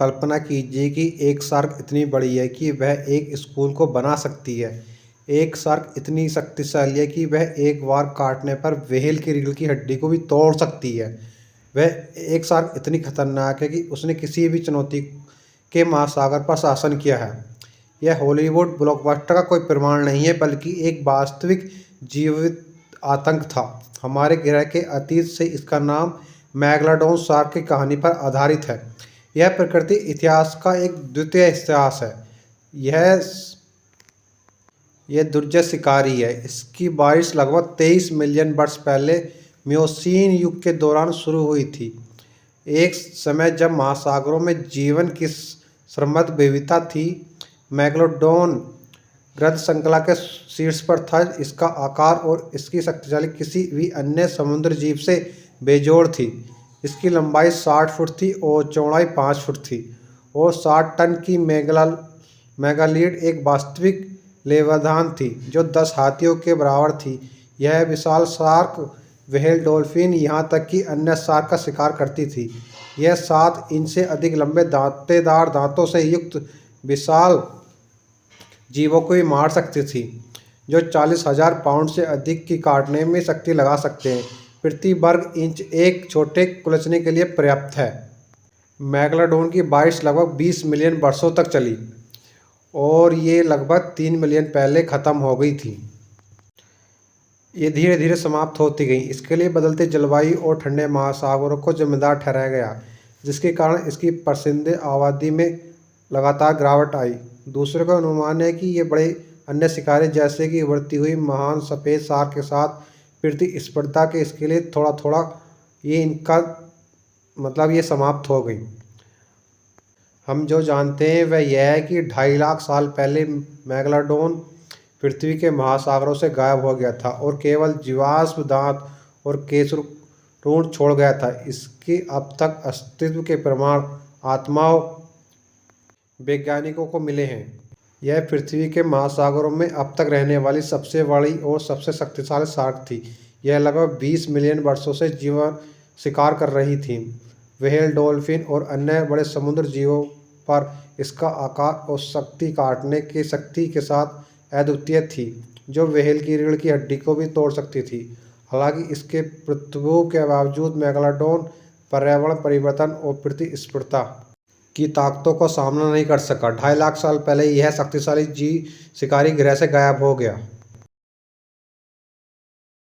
कल्पना कीजिए कि एक शार्क इतनी बड़ी है कि वह एक स्कूल को बना सकती है। एक शार्क इतनी शक्तिशाली है कि वह एक बार काटने पर व्हेल की रीढ़ की हड्डी को भी तोड़ सकती है। वह एक शार्क इतनी खतरनाक है कि उसने किसी भी चुनौती के महासागर पर शासन किया है। यह हॉलीवुड ब्लॉकबस्टर का कोई प्रमाण नहीं है, बल्कि एक वास्तविक जीवित आतंक था। हमारे ग्रह के अतीत से इसका नाम मेगालोडॉन शार्क की कहानी पर आधारित है। यह प्रकृति इतिहास का एक द्वितीय इतिहास है। यह दुर्जय शिकारी है। इसकी बारिश लगभग 23 मिलियन वर्ष पहले मियोसीन युग के दौरान शुरू हुई थी। एक समय जब महासागरों में जीवन की समृद्ध विविधता थी। मेगालोडॉन ग्रंथ श्रृंखला के शीर्ष पर था। इसका आकार और इसकी शक्तिशाली किसी भी अन्य समुद्र जीव से बेजोड़ थी। इसकी लंबाई 60 फुट थी और चौड़ाई 5 फुट थी और 60 टन की मेगालीड एक वास्तविक लेविथान थी जो 10 हाथियों के बराबर थी। यह विशाल शार्क व्हेल, डॉल्फिन, यहाँ तक कि अन्य शार्क का शिकार करती थी। यह 7 इंच से अधिक लंबे दांतेदार दांतों से युक्त विशाल जीवों को भी मार सकती थी, जो 40,000 पाउंड से अधिक की काटने में शक्ति लगा सकते हैं। प्रति वर्ग इंच एक छोटे कुचलने के लिए पर्याप्त है। मेगालोडॉन की बारिश लगभग 20 मिलियन वर्षों तक चली और ये लगभग 3 मिलियन पहले ख़त्म हो गई थी। ये धीरे धीरे समाप्त होती गई। इसके लिए बदलते जलवायु और ठंडे महासागरों को जिम्मेदार ठहराया गया, जिसके कारण इसकी परिसंख्यिकीय आबादी में लगातार गिरावट आई। दूसरों का अनुमान है कि ये बड़े अन्य शिकारी जैसे कि उभरती हुई महान सफ़ेद शार्क के साथ प्रतिस्पर्धा के इसके लिए थोड़ा थोड़ा ये समाप्त हो गई। हम जो जानते हैं वह यह है कि 2.5 लाख साल पहले मेगालोडॉन पृथ्वी के महासागरों से गायब हो गया था और केवल जीवाश्म दांत और केशरूण छोड़ गया था। इसके अब तक अस्तित्व के प्रमाण आत्माओं वैज्ञानिकों को मिले हैं। यह पृथ्वी के महासागरों में अब तक रहने वाली सबसे बड़ी और सबसे शक्तिशाली शार्क थी। यह लगभग 20 मिलियन वर्षों से जीवन शिकार कर रही थी। व्हेल, डॉल्फिन और अन्य बड़े समुद्र जीवों पर इसका आकार और शक्ति काटने की शक्ति के साथ अद्वितीय थी, जो व्हेल की रीढ़ की हड्डी को भी तोड़ सकती थी। हालांकि इसके प्रतिरूप के बावजूद मेगालोडॉन पर्यावरण परिवर्तन और प्रतिस्पर्धा की ताकतों का सामना नहीं कर सका। 2.5 लाख साल पहले यह शक्तिशाली शिकारी ग्रह से गायब हो गया।